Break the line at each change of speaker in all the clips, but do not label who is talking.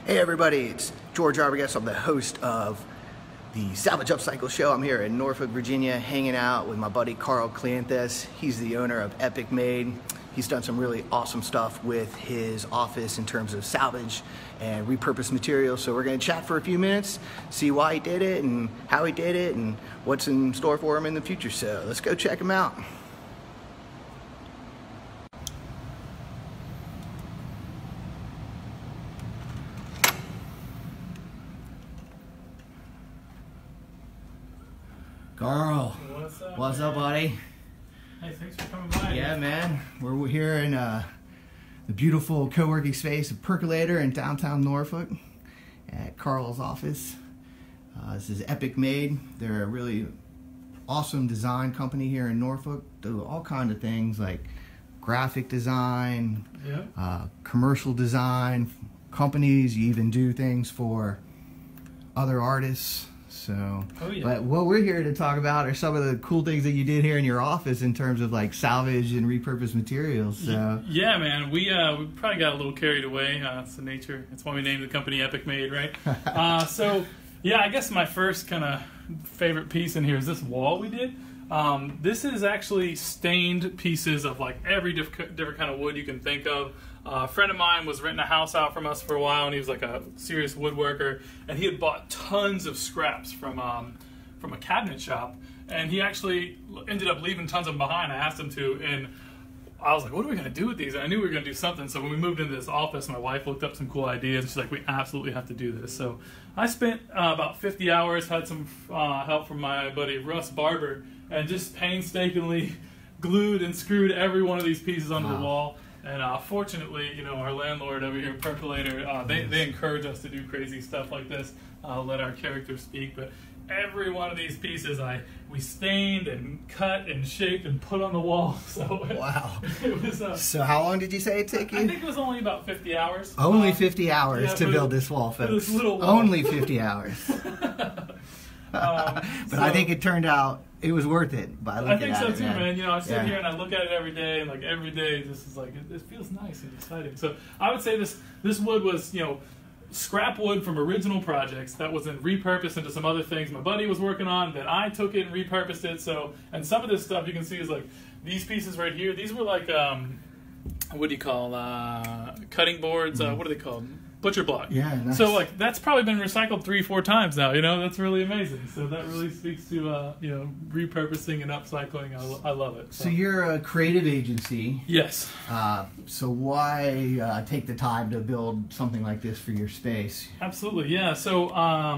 Hey everybody, it's George Arbogast. I'm the host of the Salvage Upcycle Show. I'm here in Norfolk, Virginia, hanging out with my buddy Carl Cleanthes. He's the owner of Epic Made. He's done some really awesome stuff with his office in terms of salvage and repurposed materials. So we're going to chat for a few minutes, see why he did it and how he did it and what's in store for him in the future. So let's go check him out. Carl, what's up, buddy?
Hey, thanks for coming by.
Yeah, man. We're here in the beautiful co-working space of Percolator in downtown Norfolk at Carl's office. This is Epic Made. They're a really awesome design company here in Norfolk. Do all kinds of things like graphic design, commercial design, companies. You even do things for other artists. So, but what we're here to talk about are some of the cool things that you did here in your office in terms of like salvage and repurposed materials. So
yeah, man, we probably got a little carried away. It's the nature. It's why we named the company Epic Made, right? So yeah, I guess my first kind of favorite piece in here is this wall we did. This is actually stained pieces of like every different kind of wood you can think of. A friend of mine was renting a house out from us for a while, and he was like a serious woodworker, and he had bought tons of scraps from a cabinet shop, and he actually ended up leaving tons of them behind. I asked him to, and I was like, what are we going to do with these? And I knew we were going to do something, so when we moved into this office, my wife looked up some cool ideas, and she's like, we absolutely have to do this. So I spent about 50 hours, had some help from my buddy Russ Barber, and just painstakingly glued and screwed every one of these pieces onto the wall. And fortunately, you know, our landlord over here, Percolator, they encourage us to do crazy stuff like this, let our characters speak. But every one of these pieces we stained and cut and shaped and put on the wall. So
wow.
It was,
so how long did you say it took you?
I think it was only about 50 hours.
Only 50 hours to build this wall, folks.
This little wall.
Only 50 hours. But I think it turned out it was worth it. By looking
I think
at
so
it,
too, man. You know, I sit here and I look at it every day, and like every day, this is like it feels nice and exciting. So I would say this wood was, you know, scrap wood from original projects that was then repurposed into some other things my buddy was working on. Then I took it and repurposed it. So, and some of this stuff you can see is like these pieces right here. These were like what do you call cutting boards? What are they called? Butcher block. Yeah, nice. So like that's probably been recycled 3-4 times now. You know, that's really amazing. So that really speaks to you know, repurposing and upcycling. I love it.
So you're a creative agency.
Yes.
So why take the time to build something like this for your space?
Absolutely, yeah. So I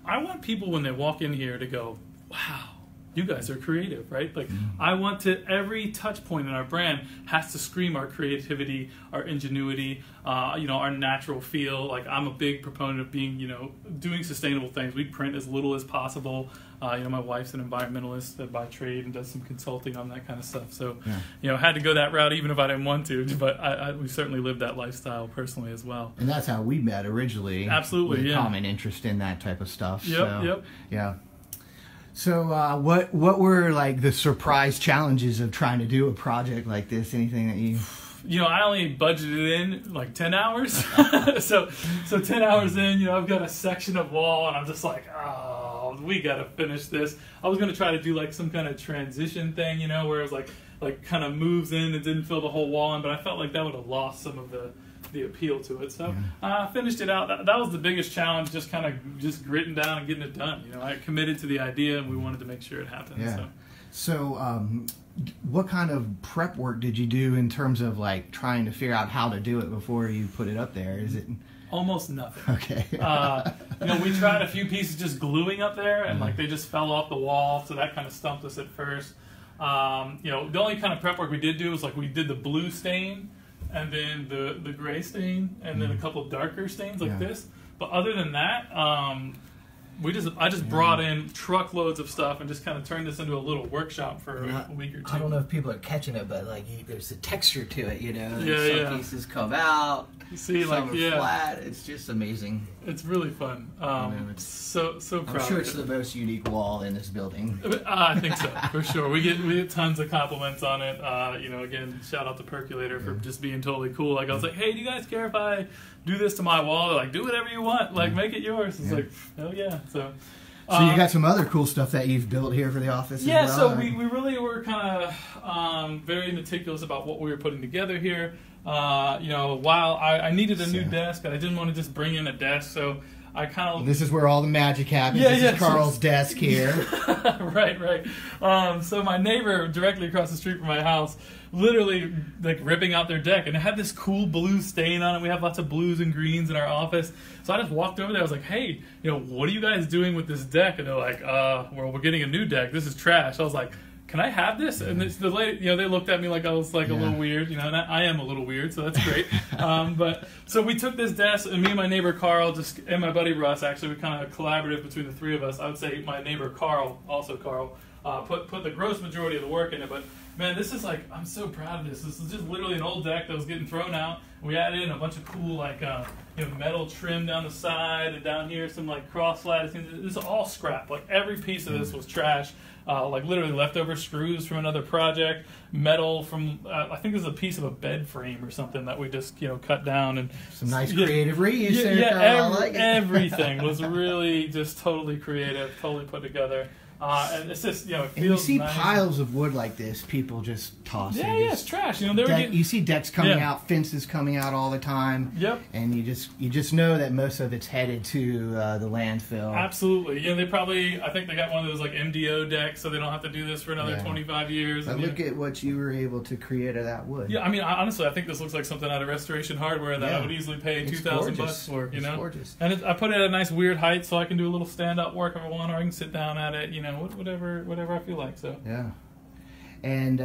want people when they walk in here to go, wow, you guys are creative, right? Like, I want to, every touch point in our brand has to scream our creativity, our ingenuity, you know, our natural feel. Like, I'm a big proponent of being, you know, doing sustainable things. We print as little as possible. You know, my wife's an environmentalist by trade and does some consulting on that kind of stuff. So, you know, had to go that route even if I didn't want to, but we certainly lived that lifestyle personally as well.
And that's how we met originally.
Absolutely,
with a common interest in that type of stuff.
Yep.
Yeah. So what were like the surprise challenges of trying to do a project like this? Anything that you
know, I only budgeted in like 10 hours. so 10 hours in, you know, I've got a section of wall and I'm just like, oh, we got to finish this. I was going to try to do like some kind of transition thing, you know, where it was like kind of moves in and didn't fill the whole wall in, but I felt like that would have lost some of the appeal to it. So I finished it out. That was the biggest challenge, just kind of just gritting down and getting it done. You know, I committed to the idea and we wanted to make sure it happened.
Yeah. So what kind of prep work did you do in terms of like trying to figure out how to do it before you put it up there? Is it
almost nothing?
Okay.
You know, we tried a few pieces just gluing up there and like they just fell off the wall, so that kind of stumped us at first. You know, the only kind of prep work we did do was like we did the blue stain and then the gray stain, and then a couple of darker stains like this. But other than that, I just brought in truckloads of stuff and just kind of turned this into a little workshop for a week or two.
I don't know if people are catching it, but like there's a texture to it, you know.
Some
pieces come out.
You see,
some are flat. It's just amazing.
It's really fun. So proud.
I'm sure it's the most unique wall in this building.
I think so, for sure. We get tons of compliments on it. You know, again, shout out to Percolator for just being totally cool. Like I was like, hey, do you guys care if I do this to my wall. They're like, do whatever you want, like make it yours. It's like, hell yeah. So
you got some other cool stuff that you've built here for the office as well?
So we really were kind of very meticulous about what we were putting together here. While I needed a new desk, and I didn't want to just bring in a desk, so I kind of...
This is where all the magic happens. This is Carl's desk here.
Right. So my neighbor directly across the street from my house, literally like ripping out their deck, and it had this cool blue stain on it. We have lots of blues and greens in our office. So I just walked over there. I was like, hey, what are you guys doing with this deck? And they're like, well, we're getting a new deck. This is trash. I was like, can I have this? And the lady, they looked at me like I was like a little weird, and I am a little weird, so that's great. But so we took this desk, and me and my neighbor Carl, and my buddy Russ, actually, we kind of collaborative between the three of us. I would say my neighbor Carl, put the gross majority of the work in it. But man, this is like, I'm so proud of this. This is just literally an old deck that was getting thrown out. We added in a bunch of cool like metal trim down the side, and down here some like cross lattice. This is all scrap. Like every piece of this was trash. Like literally leftover screws from another project, metal from I think this is a piece of a bed frame or something that we just cut down, and
some nice creative reuse there.
Everything was really just totally creative, totally put together. And it's just, it feels
you see
nice.
Piles of wood like this, people just toss it.
Yeah, it's trash.
You see decks coming out, fences coming out all the time.
Yep.
And you just know that most of it's headed to the landfill.
Absolutely. They probably, I think they got one of those like MDO decks, so they don't have to do this for another 25 years.
But look at what you were able to create out of that wood.
Yeah, I mean, honestly, I think this looks like something out of Restoration Hardware that I would easily pay $2,000 for.
It's gorgeous.
And I put it at a nice weird height so I can do a little stand-up work if I want, or I can sit down at it. Whatever I feel like. So
yeah. And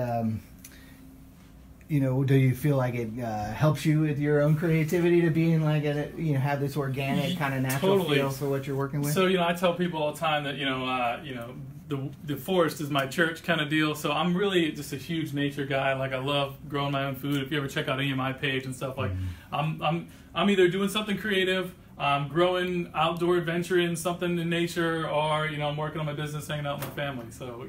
do you feel like it helps you with your own creativity to be in like have this organic kind of natural feel for what you're working with?
So I tell people all the time that the forest is my church kind of deal. So I'm really just a huge nature guy. Like I love growing my own food. If you ever check out any of my page and stuff, like I'm either doing something creative, growing outdoor adventure in something in nature, or I'm working on my business, hanging out with my family. So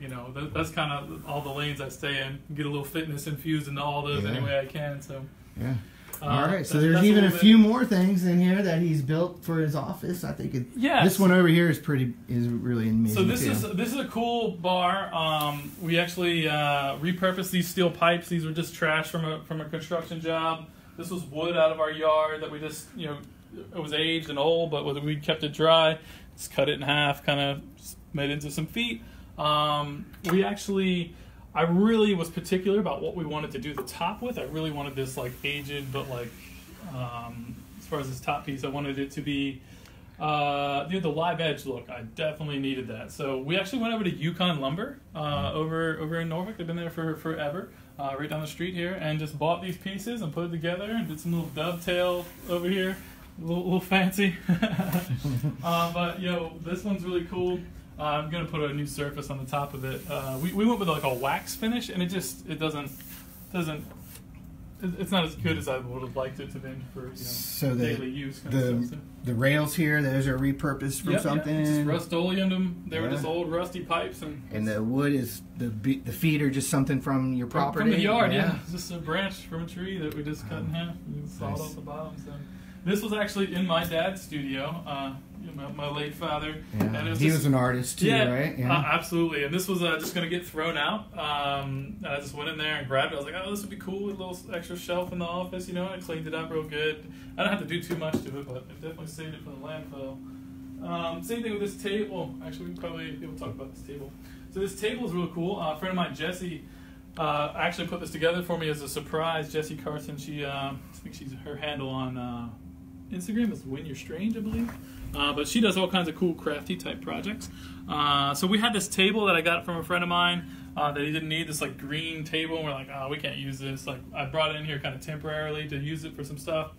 that's kind of all the lanes I stay in. Get a little fitness infused into all those any way I can. So
all right. So there's even a few more things in here that he's built for his office. I think this one over here is really amazing.
So this is a cool bar. We actually repurposed these steel pipes. These were just trash from a construction job. This was wood out of our yard that we just it was aged and old, but we kept it dry. Just cut it in half, kind of made it into some feet. I really was particular about what we wanted to do the top with. I really wanted this like aged, but like as far as this top piece, I wanted it to be the live edge look. I definitely needed that. So we actually went over to Yukon Lumber over in Norfolk. They've been there for forever. Right down the street here, and just bought these pieces and put it together and did some little dovetail over here. A little fancy. But this one's really cool. I'm gonna put a new surface on the top of it. We went with like a wax finish, and it doesn't it's not as good as I would have liked it to be for daily use.
The rails here, those are repurposed from something.
Yeah. Just Rust-Oleum'd them. They were just old rusty pipes, and
the wood is the feet are just something from your property.
From the yard, It's just a branch from a tree that we just cut in half and sawed off the bottom. So this was actually in my dad's studio. My late father.
Yeah. And he was an artist too, right?
Yeah, absolutely. And this was just going to get thrown out. And I just went in there and grabbed it. I was like, oh, this would be cool with a little extra shelf in the office, and I cleaned it up real good. I don't have to do too much to it, but I definitely saved it for the landfill. Same thing with this table. Actually, we'll talk about this table. So this table is really cool. A friend of mine, Jesse, actually put this together for me as a surprise. Jesse Carson, I think her handle on Instagram is When You're Strange, I believe. But she does all kinds of cool crafty type projects. So we had this table that I got from a friend of mine that he didn't need, this like green table, and we're like, oh, we can't use this. Like I brought it in here kind of temporarily to use it for some stuff.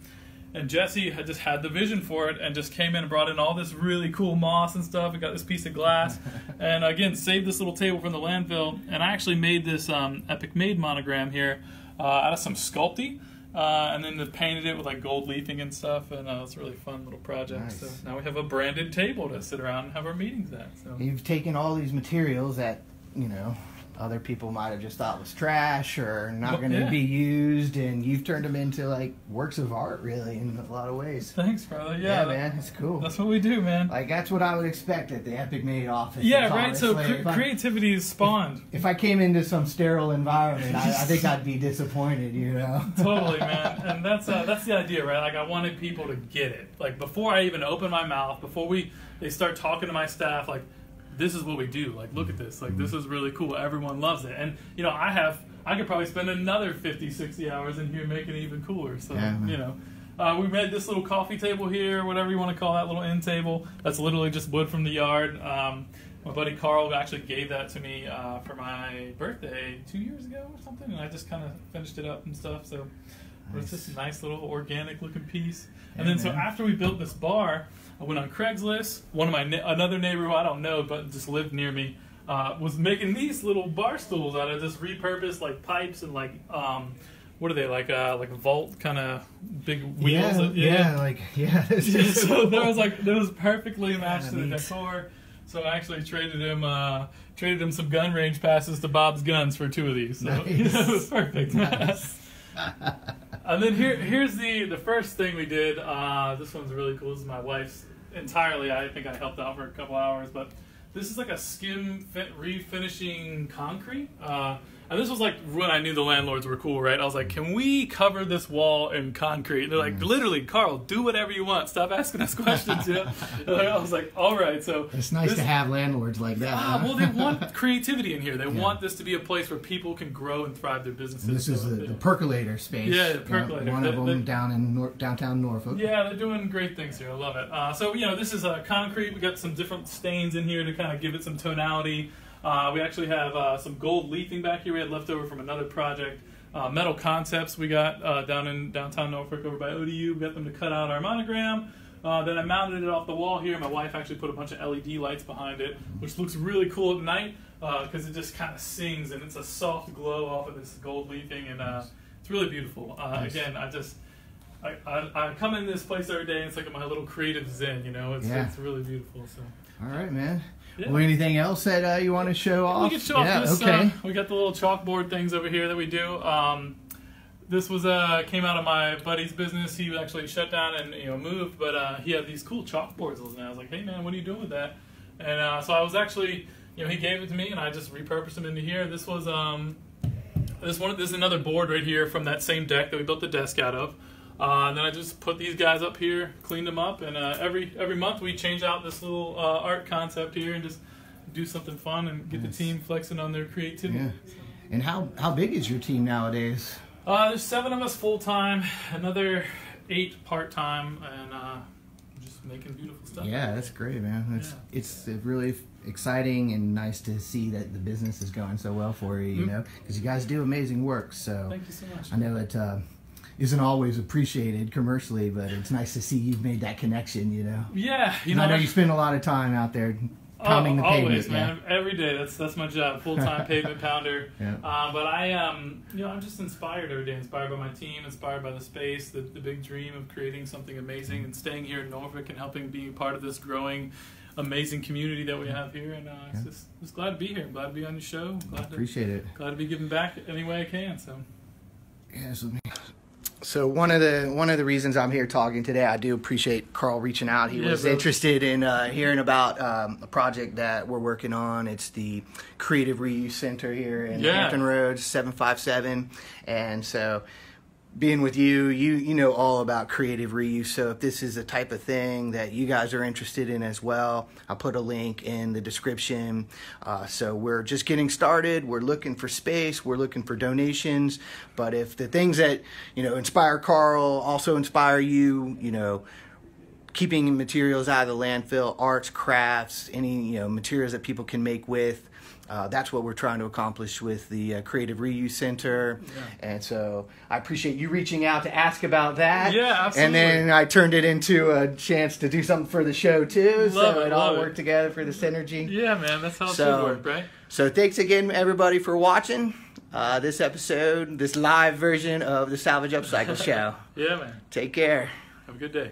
And Jesse had just had the vision for it and just came in and brought in all this really cool moss and stuff. We got this piece of glass. And again, saved this little table from the landfill. And I actually made this Epic Made monogram here out of some Sculpey. And then painted it with like gold leafing and stuff, and it's a really fun little project. Nice. So now we have a branded table to sit around and have our meetings at. So
you've taken all these materials that other people might have just thought was trash or not going to be used, and you've turned them into like works of art, really, in a lot of ways.
Thanks, brother.
Yeah, man, it's cool.
That's what we do, man.
Like, that's what I would expect at the Epic Made office.
Yeah, right. So creativity is spawned.
If I came into some sterile environment, I think I'd be disappointed, you know.
Totally, man. And that's the idea, right? Like, I wanted people to get it. Like, before I even open my mouth, before they start talking to my staff, like, this is what we do. Like, look at this. Like, this is really cool. Everyone loves it. And, you know, I could probably spend another 50, 60 hours in here making it even cooler. So, you know, we made this little coffee table here, whatever you want to call that little end table. That's literally just wood from the yard. My buddy Carl actually gave that to me for my birthday 2 years ago or something. And I just kind of finished it up and stuff. So it's just a nice little organic looking piece. And then so after we built this bar, I went on Craigslist. Another neighbor who I don't know but just lived near me was making these little bar stools out of this repurposed like pipes and like what are they like vault kind of big wheels?
So
there was perfectly matched to the decor. So I actually traded him some gun range passes to Bob's Guns for 2 of these. So it was perfect.
Nice.
And then here's the first thing we did. This one's really cool. This is my wife's entirely. I think I helped out for a couple hours, but this is like a skim refinishing concrete. And this was like when I knew the landlords were cool, right? I was like, can we cover this wall in concrete? And they're like, literally, Carl, do whatever you want. Stop asking us questions. You know? I was like, all right. So
it's nice to have landlords like that.
Well, they want creativity in here. They want this to be a place where people can grow and thrive their businesses.
And this is the percolator space.
Yeah, the percolator.
One of them down in downtown Norfolk.
Yeah, they're doing great things here. I love it. So, you know, this is concrete. We got some different stains in here to kind of give it some tonality. We actually have some gold leafing back here we had left over from another project. Metal Concepts we got down in downtown Norfolk over by ODU. We got them to cut out our monogram. Then I mounted it off the wall here. My wife actually put a bunch of LED lights behind it, which looks really cool at night because it just kind of sings and it's a soft glow off of this gold leafing, and it's really beautiful. Nice. Again, I come in this place every day and it's like my little creative zen, you know. It's really beautiful. So.
All right, man. Yeah. Well, anything else that you want to show off?
We can show off this. Okay. We got the little chalkboard things over here that we do. This was came out of my buddy's business. He actually shut down and moved, but he had these cool chalkboards. And I was like, hey man, what are you doing with that? And so I was actually, he gave it to me, and I just repurposed them into here. This was this is another board right here from that same deck that we built the desk out of. And then I just put these guys up here, cleaned them up, and every month we change out this little art concept here and just do something fun and get the team flexing on their creativity.
Yeah. And how big is your team nowadays?
There's 7 of us full-time, another 8 part-time, and just making beautiful stuff.
Yeah, that's great, man. It's really exciting and nice to see that the business is going so well for you, because you guys do amazing work. So
thank you so much.
I know it isn't always appreciated commercially, but it's nice to see you've made that connection,
Yeah,
I know you spend a lot of time out there pounding the pavement.
Always, man. Every day. That's my job. Full-time pavement pounder.
Yeah.
But I'm just inspired every day. Inspired by my team. Inspired by the space. The big dream of creating something amazing and staying here in Norfolk and helping being part of this growing, amazing community that we have here. And just glad to be here. Glad to be on your show.
Appreciate it.
Glad to be giving back any way I can.
So one of the reasons I'm here talking today, I do appreciate Carl reaching out. He was interested in hearing about a project that we're working on. It's the Creative Reuse Center here in Hampton Roads, 757. And so being with you know all about creative reuse. So if this is the type of thing that you guys are interested in as well, I'll put a link in the description. So we're just getting started. We're looking for space. We're looking for donations. But if the things that, inspire Carl also inspire you, keeping materials out of the landfill, arts, crafts, any, materials that people can make with, that's what we're trying to accomplish with the Creative Reuse Center. Yeah. And so I appreciate you reaching out to ask about that.
Yeah, absolutely.
And then I turned it into a chance to do something for the show too.
Love
so
it
all worked together for the synergy.
Yeah, man, that's how it should work, right?
So thanks again, everybody, for watching this episode, this live version of the Salvage Upcycle Show.
Yeah, man.
Take care.
Have a good day.